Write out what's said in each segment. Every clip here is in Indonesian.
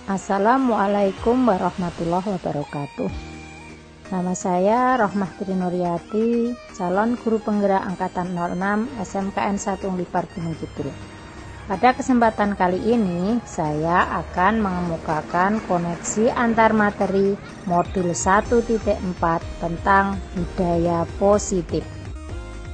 Assalamualaikum warahmatullahi wabarakatuh. Nama saya Rohmah Trinuriati, calon guru penggerak angkatan 06 SMKN 1 Unlipar Gunung Kidul. Pada kesempatan kali ini saya akan mengemukakan koneksi antar materi modul 1.4 tentang budaya positif.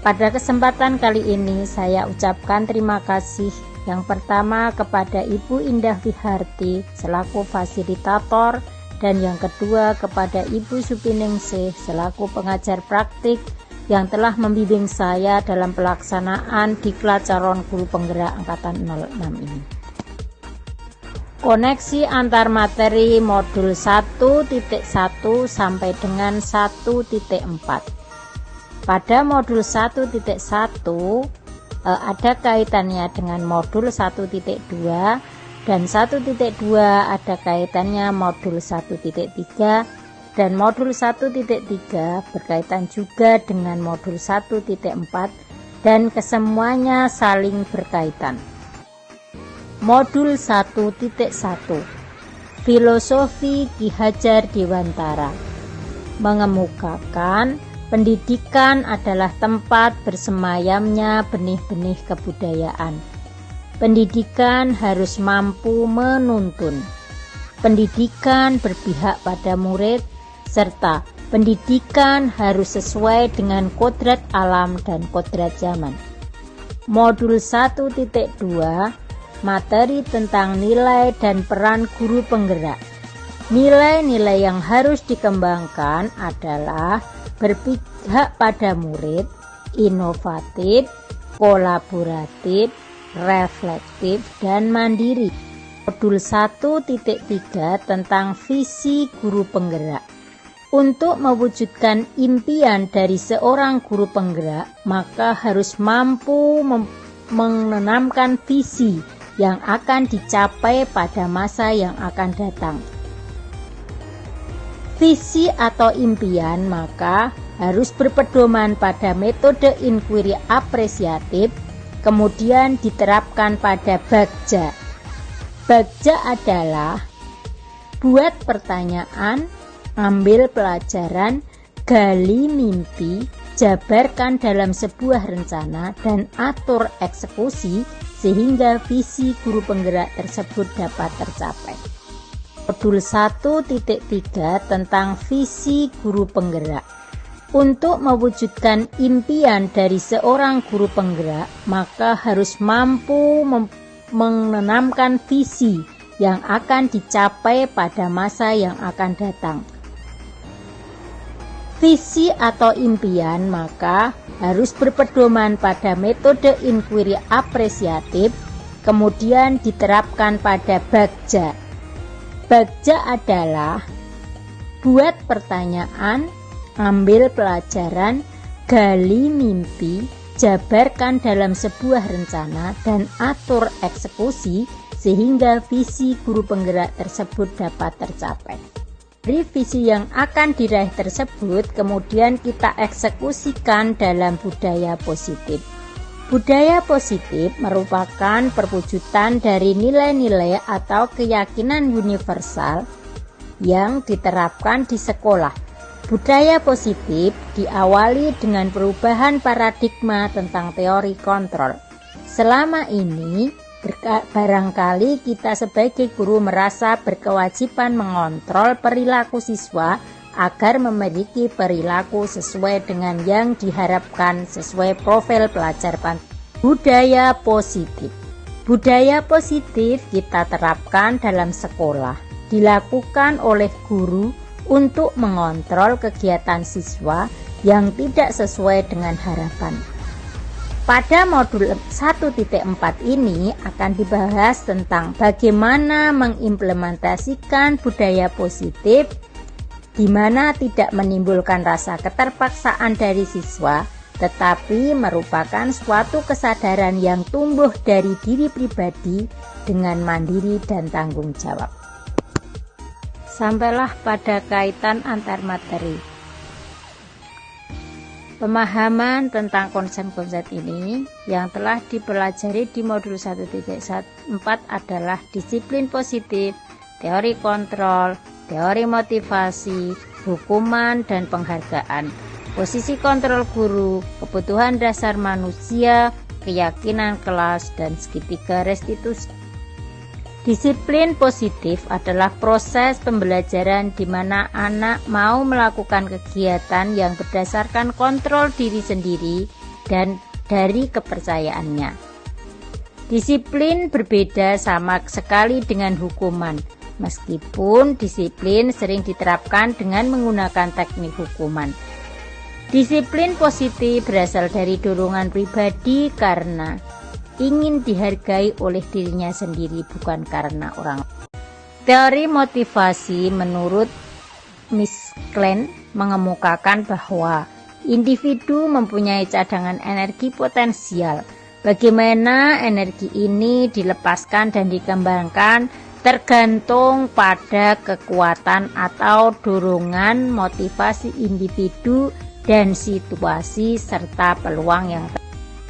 Pada kesempatan kali ini saya ucapkan terima kasih yang pertama kepada Ibu Indah Wiharti selaku fasilitator, dan yang kedua kepada Ibu Supiningsih selaku pengajar praktik yang telah membimbing saya dalam pelaksanaan diklat calon guru penggerak angkatan 06 ini. Koneksi antar materi modul 1.1 sampai dengan 1.4. Pada modul 1.1 ada kaitannya dengan modul 1.2 dan 1.2 ada kaitannya modul 1.3 dan modul 1.3 berkaitan juga dengan modul 1.4 dan kesemuanya saling berkaitan. Modul 1.1 Filosofi Ki Hajar Dewantara mengemukakan pendidikan adalah tempat bersemayamnya benih-benih kebudayaan. Pendidikan harus mampu menuntun. Pendidikan berpihak pada murid, serta pendidikan harus sesuai dengan kodrat alam dan kodrat zaman. Modul 1.2 materi tentang nilai dan peran guru penggerak. Nilai-nilai yang harus dikembangkan adalah berpihak pada murid, inovatif, kolaboratif, reflektif, dan mandiri. Modul 1.3 tentang visi guru penggerak. Untuk mewujudkan impian dari seorang guru penggerak, maka harus mampu menanamkan visi yang akan dicapai pada masa yang akan datang. Visi atau impian maka harus berpedoman pada metode inquiry apresiatif, kemudian diterapkan pada bagja. Bagja adalah buat pertanyaan, ambil pelajaran, gali mimpi, jabarkan dalam sebuah rencana, dan atur eksekusi sehingga visi guru penggerak tersebut dapat tercapai. Modul 1.3 tentang visi guru penggerak. Untuk mewujudkan impian dari seorang guru penggerak, maka harus mampu menanamkan visi yang akan dicapai pada masa yang akan datang. Visi atau impian maka harus berpedoman pada metode inquiry apresiatif, kemudian diterapkan pada bagja. Bagja adalah buat pertanyaan, ambil pelajaran, gali mimpi, jabarkan dalam sebuah rencana, dan atur eksekusi sehingga visi guru penggerak tersebut dapat tercapai. Dari visi yang akan diraih tersebut kemudian kita eksekusikan dalam budaya positif. Budaya positif merupakan perwujudan dari nilai-nilai atau keyakinan universal yang diterapkan di sekolah. Budaya positif diawali dengan perubahan paradigma tentang teori kontrol. Selama ini, barangkali kita sebagai guru merasa berkewajiban mengontrol perilaku siswa agar memiliki perilaku sesuai dengan yang diharapkan sesuai profil pelajar. Budaya positif. Budaya positif kita terapkan dalam sekolah, dilakukan oleh guru untuk mengontrol kegiatan siswa yang tidak sesuai dengan harapan. Pada modul 1.4 ini akan dibahas tentang bagaimana mengimplementasikan budaya positif di mana tidak menimbulkan rasa keterpaksaan dari siswa, tetapi merupakan suatu kesadaran yang tumbuh dari diri pribadi dengan mandiri dan tanggung jawab. Sampailah pada kaitan antar materi. Pemahaman tentang konsep-konsep ini yang telah dipelajari di modul 1.4 adalah disiplin positif, teori kontrol, teori motivasi, hukuman, dan penghargaan, posisi kontrol guru, kebutuhan dasar manusia, keyakinan kelas, dan segitiga restitusi. Disiplin positif adalah proses pembelajaran di mana anak mau melakukan kegiatan yang berdasarkan kontrol diri sendiri dan dari kepercayaannya. Disiplin berbeda sama sekali dengan hukuman, meskipun disiplin sering diterapkan dengan menggunakan teknik hukuman. Disiplin positif berasal dari dorongan pribadi karena ingin dihargai oleh dirinya sendiri, bukan karena orang. Teori motivasi menurut Miss Klein mengemukakan bahwa individu mempunyai cadangan energi potensial. Bagaimana energi ini dilepaskan dan dikembangkan tergantung pada kekuatan atau dorongan motivasi individu dan situasi serta peluang yang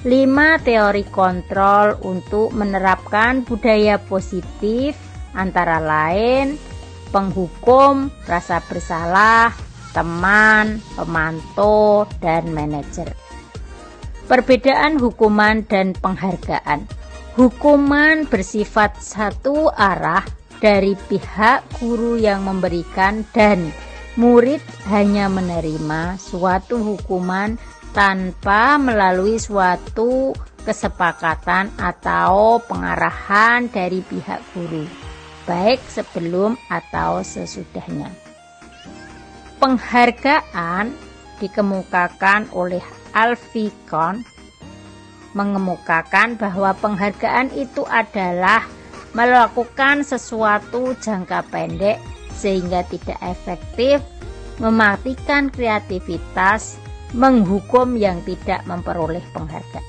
5 teori kontrol untuk menerapkan budaya positif antara lain penghukum, rasa bersalah, teman, pemantau, dan manajer. Perbedaan hukuman dan penghargaan. Hukuman bersifat satu arah dari pihak guru yang memberikan dan murid hanya menerima suatu hukuman tanpa melalui suatu kesepakatan atau pengarahan dari pihak guru, baik sebelum atau sesudahnya. Penghargaan dikemukakan oleh Alfie Kohn mengemukakan bahwa penghargaan itu adalah melakukan sesuatu jangka pendek sehingga tidak efektif, mematikan kreativitas, menghukum yang tidak memperoleh penghargaan.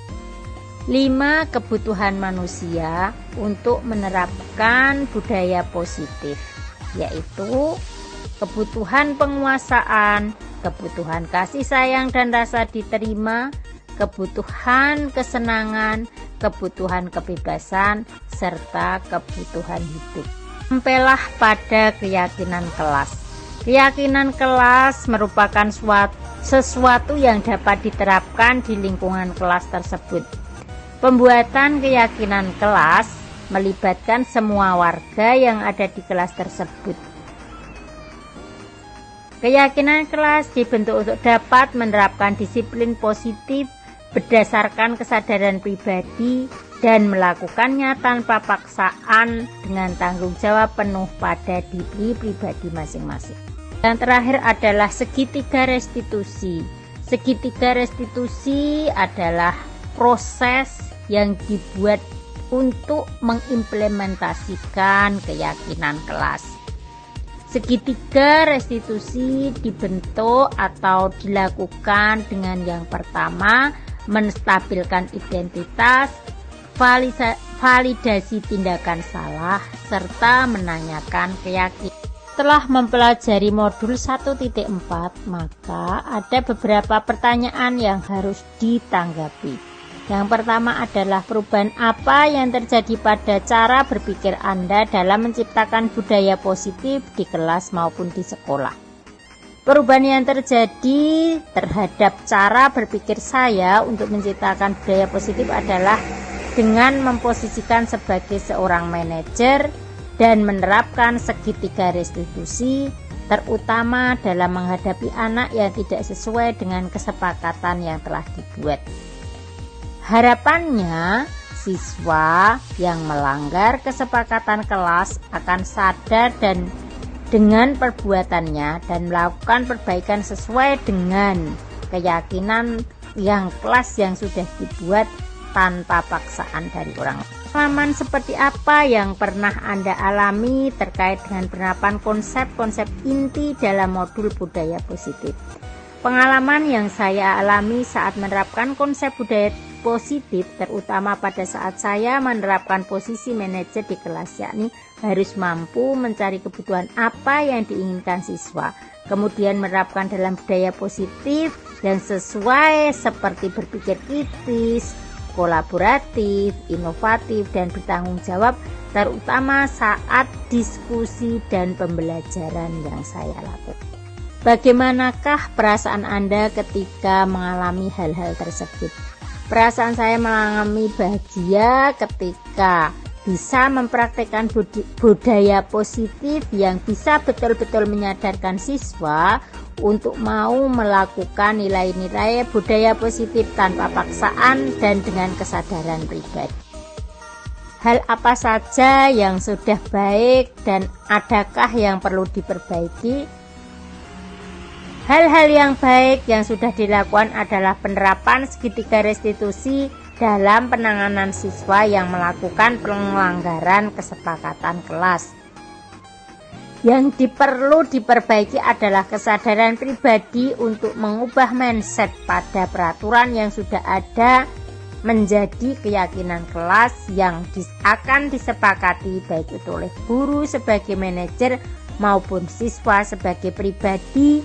5 kebutuhan manusia untuk menerapkan budaya positif, yaitu kebutuhan penguasaan, kebutuhan kasih sayang dan rasa diterima, kebutuhan kesenangan, kebutuhan kebebasan, serta kebutuhan hidup. Sampailah pada keyakinan kelas. Keyakinan kelas merupakan sesuatu yang dapat diterapkan di lingkungan kelas tersebut. Pembuatan keyakinan kelas melibatkan semua warga yang ada di kelas tersebut. Keyakinan kelas dibentuk untuk dapat menerapkan disiplin positif berdasarkan kesadaran pribadi dan melakukannya tanpa paksaan dengan tanggung jawab penuh pada diri pribadi masing-masing. Yang terakhir adalah segitiga restitusi. Segitiga restitusi adalah proses yang dibuat untuk mengimplementasikan keyakinan kelas. Segitiga restitusi dibentuk atau dilakukan dengan yang pertama menstabilkan identitas, validasi tindakan salah, serta menanyakan keyakinan. Setelah mempelajari modul 1.4, maka ada beberapa pertanyaan yang harus ditanggapi. Yang pertama adalah perubahan apa yang terjadi pada cara berpikir Anda dalam menciptakan budaya positif di kelas maupun di sekolah. Perubahan yang terjadi terhadap cara berpikir saya untuk menciptakan budaya positif adalah dengan memposisikan sebagai seorang manajer dan menerapkan segitiga restitusi, terutama dalam menghadapi anak yang tidak sesuai dengan kesepakatan yang telah dibuat. Harapannya, siswa yang melanggar kesepakatan kelas akan sadar dan dengan perbuatannya dan melakukan perbaikan sesuai dengan keyakinan yang kelas yang sudah dibuat tanpa paksaan dari orang lain. Pengalaman seperti apa yang pernah Anda alami terkait dengan penerapan konsep-konsep inti dalam modul budaya positif? Pengalaman yang saya alami saat menerapkan konsep budaya positif, terutama pada saat saya menerapkan posisi manajer di kelas, yakni harus mampu mencari kebutuhan apa yang diinginkan siswa, kemudian menerapkan dalam budaya positif dan sesuai seperti berpikir kritis, kolaboratif, inovatif, dan bertanggung jawab, terutama saat diskusi dan pembelajaran yang saya lakukan. Bagaimanakah perasaan Anda ketika mengalami hal-hal tersebut? Perasaan saya mengalami bahagia ketika bisa mempraktekkan budaya positif yang bisa betul-betul menyadarkan siswa untuk mau melakukan nilai-nilai budaya positif tanpa paksaan dan dengan kesadaran pribadi. Hal apa saja yang sudah baik dan adakah yang perlu diperbaiki? Hal-hal yang baik yang sudah dilakukan adalah penerapan segitiga restitusi dalam penanganan siswa yang melakukan pelanggaran kesepakatan kelas. Yang perlu diperbaiki adalah kesadaran pribadi untuk mengubah mindset pada peraturan yang sudah ada menjadi keyakinan kelas yang akan disepakati baik itu oleh guru sebagai manajer maupun siswa sebagai pribadi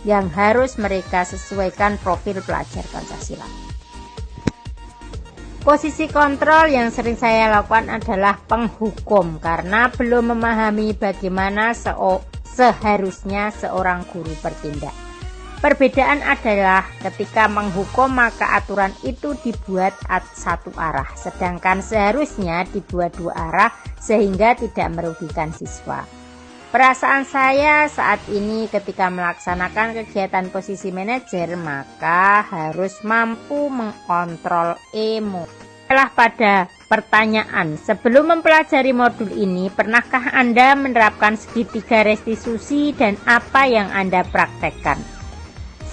yang harus mereka sesuaikan profil pelajar Pancasila. Posisi kontrol yang sering saya lakukan adalah penghukum karena belum memahami bagaimana seharusnya seorang guru bertindak. Perbedaan adalah ketika menghukum maka aturan itu dibuat satu arah, sedangkan seharusnya dibuat dua arah sehingga tidak merugikan siswa. Perasaan saya saat ini ketika melaksanakan kegiatan posisi manajer maka harus mampu mengontrol emosi. Setelah pada pertanyaan, sebelum mempelajari modul ini, pernahkah Anda menerapkan segitiga restitusi dan apa yang Anda praktekkan?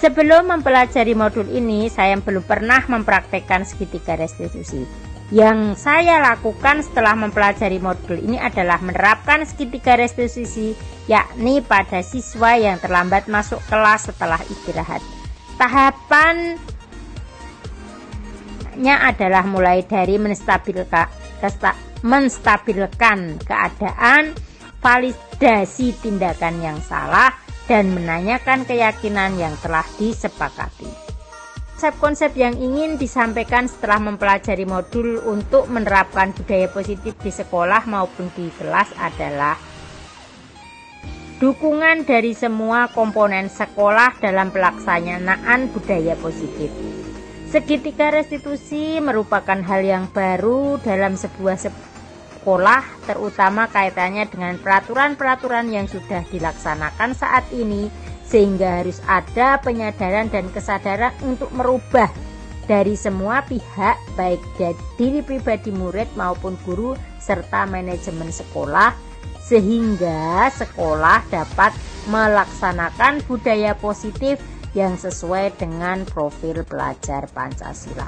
Sebelum mempelajari modul ini, saya belum pernah mempraktekkan segitiga restitusi. Yang saya lakukan setelah mempelajari modul ini adalah menerapkan segitiga restitusi, yakni pada siswa yang terlambat masuk kelas setelah istirahat. Tahapannya adalah mulai dari menstabilkan keadaan, validasi tindakan yang salah, dan menanyakan keyakinan yang telah disepakati. Konsep-konsep yang ingin disampaikan setelah mempelajari modul untuk menerapkan budaya positif di sekolah maupun di kelas adalah dukungan dari semua komponen sekolah dalam pelaksanaan budaya positif. Segitiga restitusi merupakan hal yang baru dalam sebuah sekolah, terutama kaitannya dengan peraturan-peraturan yang sudah dilaksanakan saat ini, sehingga harus ada penyadaran dan kesadaran untuk merubah dari semua pihak, baik dari diri pribadi murid maupun guru serta manajemen sekolah, sehingga sekolah dapat melaksanakan budaya positif yang sesuai dengan profil pelajar Pancasila.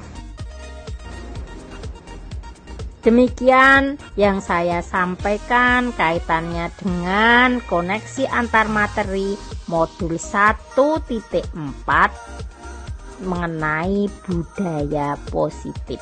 Demikian yang saya sampaikan kaitannya dengan koneksi antar materi modul 1.4 mengenai budaya positif.